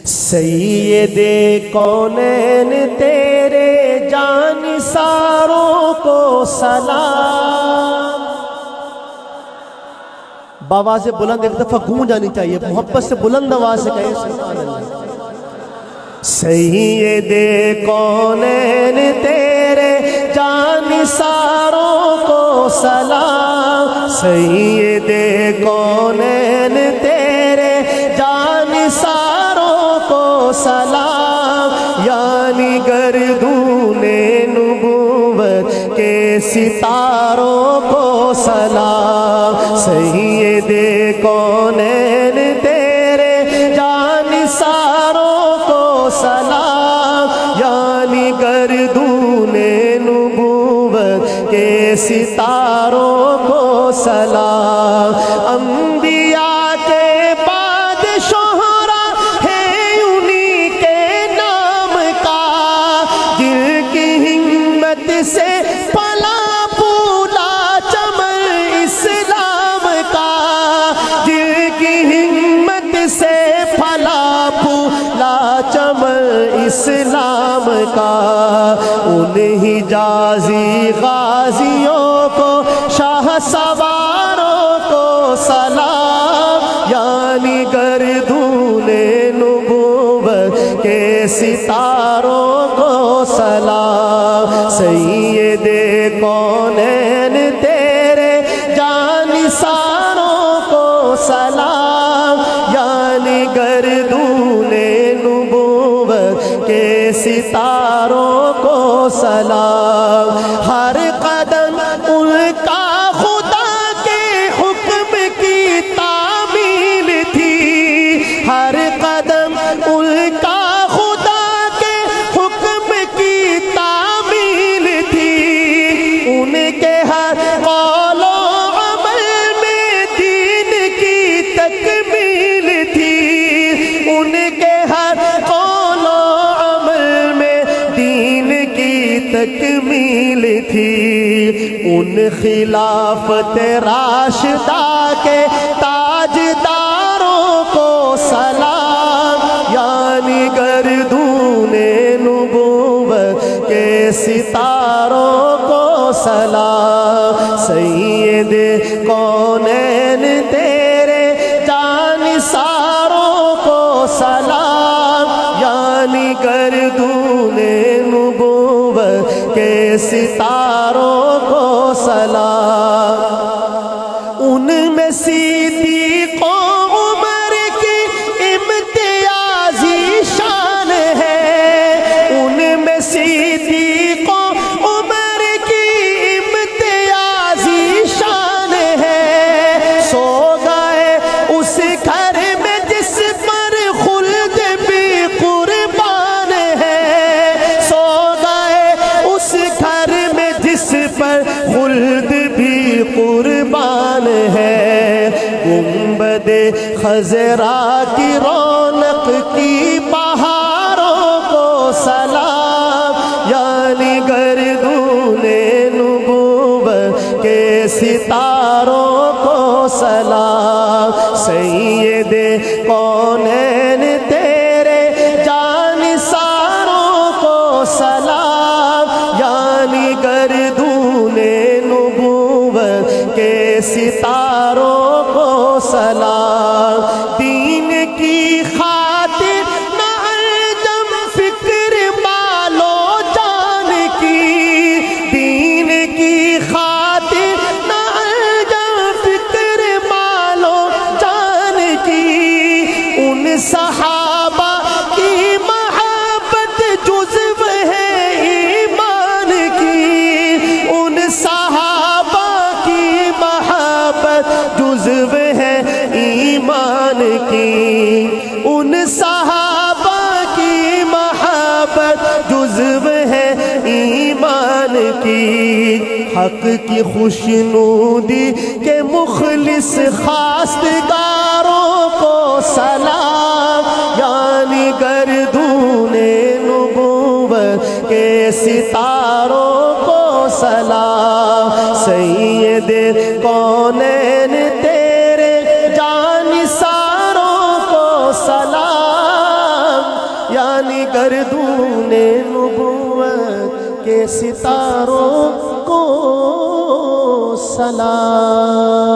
سید کونین تیرے جانثاروں کو سلام۔ بآواز بلند ایک دفعہ گونج جانی چاہیے، محبت سے بلند آواز سے کہیں سبحان اللہ۔ سید کونین تیرے جانثاروں کو سلام، سید کونین تیرے جانثاروں کو سلام، یعنی گردون نبوت کے ستاروں کو سلام، سید کونین تیرے جانثاروں کو سلام، یعنی گردون نبوت کے ستاروں کو سلام۔ انبیاء کے بعد شہرا ہے انہی کے نام کا، دل کی ہمت سے پلا پھولا چمن اسلام کا، دل کی ہمت سے پھلا پھولا چمن اسلام کا، انہی جازی غازیوں کو شاہ سواروں کو سلام، یعنی گردون نبوت کے ستاروں کو سلام، سید کونین تیرے جانثاروں کو سلام، یعنی گردون نبوت کے ستاروں کو سلام۔ ہر قدم ان کا خدا کے حکم کی تعمیل تھی، ہر قدم ان کا خدا کے حکم کی تعمیل تھی، ان کے ہر قول و عمل میں دین کی تکمیل تھی، ان کے ہر قول و عمل میں دین کی تکمیل تھی، ان خلافت راشدہ کے تاجداروں کو سلام، یعنی گردون نبوت کے ستاروں کو سلام، سید کونین تیرے جانثاروں کو سلام، یعنی گردون نبوت کے ستاروں کو سلام۔ ان میں صدیق و عمر کی امتیازی شان ہے، ان میں صدیق و عمر کی امتیازی شان ہے، سو گئے اس گھر میں جس پر خلد بھی قربان ہے، سو گئے اس گھر میں جس پر خلد بھی قربان ہے، گنبد خضرا کی رونق کی بہاروں کو سلام، یعنی گردون نبوت کے ستاروں کو سلام، سید کونین تیرے جانثاروں کو سلام، یعنی گردون نبوت کے ستاروں کو سلام۔ دین کی خاطر نہ الجم فکر مالو جان کی، دین کی خاطر نہ الجم فکر مالو جان کی، ان صحابہ کی محبت جزو ہے ایمان کی، ان صحابہ کی محبت جزو ہے ایمان کی، ان صحابہ کی محبت جزو ہے ایمان کی، حق کی خوشنودی کے مخلص خواستگاروں کو سلام، یعنی گردون نبوت کے ستاروں کو سلام، سید کونین تیرے جانثاروں کو سلام، یعنی گردون نبوت کے ستاروں کو سلام.